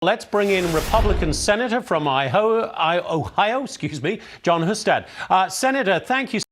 Let's bring in Republican Senator from Ohio, John Husted. Senator, thank you so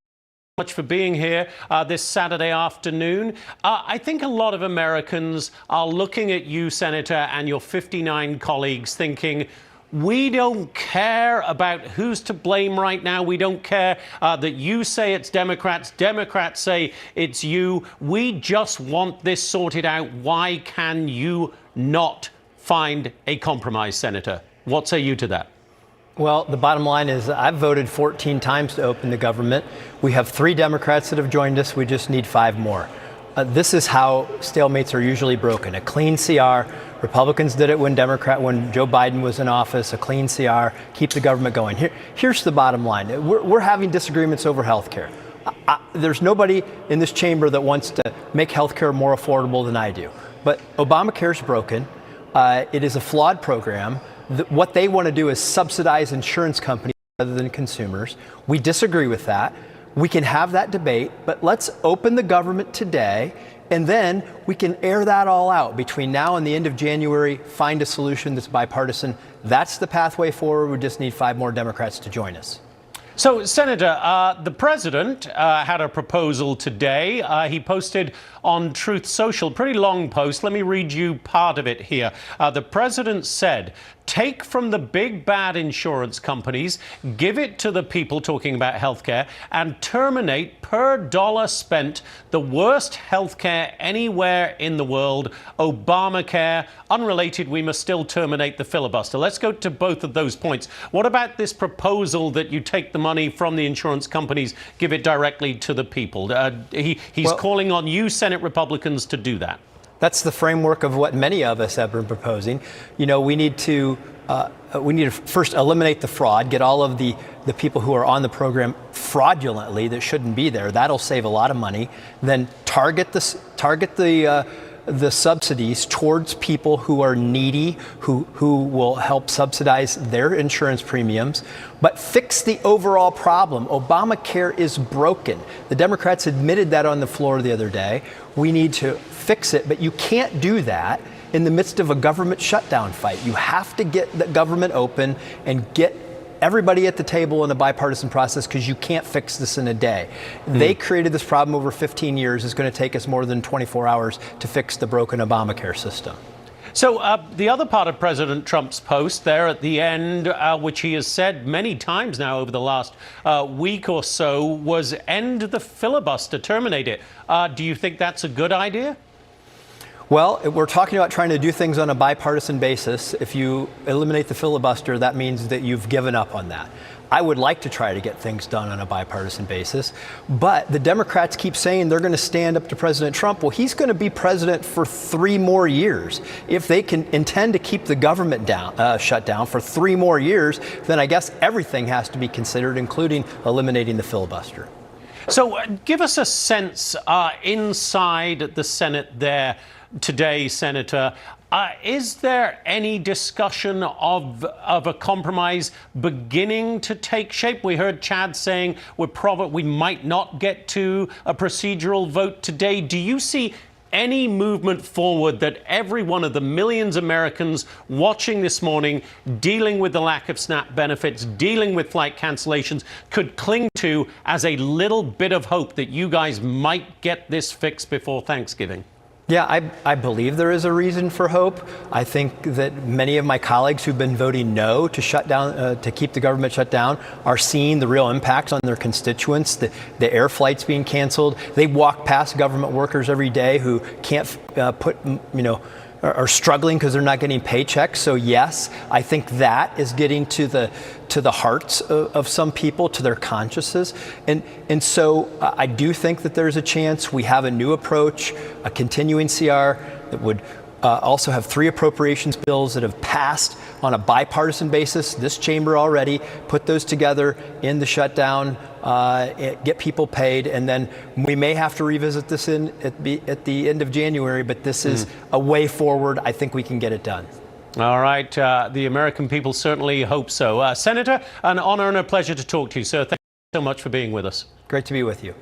much for being here this Saturday afternoon. I think a lot of Americans are looking at you, Senator, and your 59 colleagues thinking, we don't care about who's to blame right now. We don't care that you say it's Democrats. Democrats say it's you. We just want this sorted out. Why can you not find a compromise, Senator? What say you to that? Well, the bottom line is I've voted 14 times to open the government. We have 3 Democrats that have joined us. We just need 5 more. This is how stalemates are usually broken. A clean CR. Republicans did it when Joe Biden was in office. A clean CR. Keep the government going. Here's the bottom line. We're having disagreements over health care. There's nobody in this chamber that wants to make health care more affordable than I do. But Obamacare is broken. It is a flawed program. What they want to do is subsidize insurance companies rather than consumers. We disagree with that. We can have that debate, but let's open the government today, and then we can air that all out between now and the end of January, find a solution that's bipartisan. That's the pathway forward. We just need 5 more Democrats to join us. So, Senator, the president had a proposal today. He posted on Truth Social, pretty long post. Let me read you part of it here. The president said, take from the big bad insurance companies, give it to the people, talking about healthcare, and terminate per dollar spent the worst healthcare anywhere in the world. Obamacare, unrelated, we must still terminate the filibuster. Let's go to both of those points. What about this proposal that you take the money from the insurance companies, give it directly to the people? He's calling on you, Senate Republicans, to do that. That's the framework of what many of us have been proposing. You know, we need to first eliminate the fraud, get all of the people who are on the program fraudulently that shouldn't be there. That'll save a lot of money. Then target the subsidies towards people who are needy, who will help subsidize their insurance premiums, but fix the overall problem. Obamacare is broken. The Democrats admitted that on the floor the other day. We need to fix it, but you can't do that in the midst of a government shutdown fight. You have to get the government open and get everybody at the table in a bipartisan process, because you can't fix this in a day. They created this problem over 15 years. It's going to take us more than 24 hours to fix the broken Obamacare system. So the other part of President Trump's post there at the end, which he has said many times now over the last week or so, was end the filibuster, terminate it. Do you think that's a good idea? Well, we're talking about trying to do things on a bipartisan basis. If you eliminate the filibuster, that means that you've given up on that. I would like to try to get things done on a bipartisan basis, but the Democrats keep saying they're going to stand up to President Trump. Well, he's going to be president for 3 more years. If they can intend to keep the government shut down for 3 more years, then I guess everything has to be considered, including eliminating the filibuster. So give us a sense inside the Senate there today, Senator. Is there any discussion of a compromise beginning to take shape? We heard Chad saying we might not get to a procedural vote today. Do you see any movement forward that every one of the millions of Americans watching this morning, dealing with the lack of SNAP benefits, dealing with flight cancellations, could cling to as a little bit of hope that you guys might get this fixed before Thanksgiving? Yeah, I believe there is a reason for hope. I think that many of my colleagues who've been voting no to shut down, to keep the government shut down, are seeing the real impacts on their constituents. The air flights being canceled. They walk past government workers every day who can't are struggling because they're not getting paychecks. So yes, I think that is getting to the hearts of some people, to their consciences. And so I do think that there's a chance. We have a new approach, a continuing CR that would also have 3 appropriations bills that have passed on a bipartisan basis, this chamber already, put those together in the shutdown, get people paid, and then we may have to revisit this at the end of January, but this is a way forward. I think we can get it done. All right. The American people certainly hope so. Senator, an honor and a pleasure to talk to you, sir. Thank you so much for being with us. Great to be with you.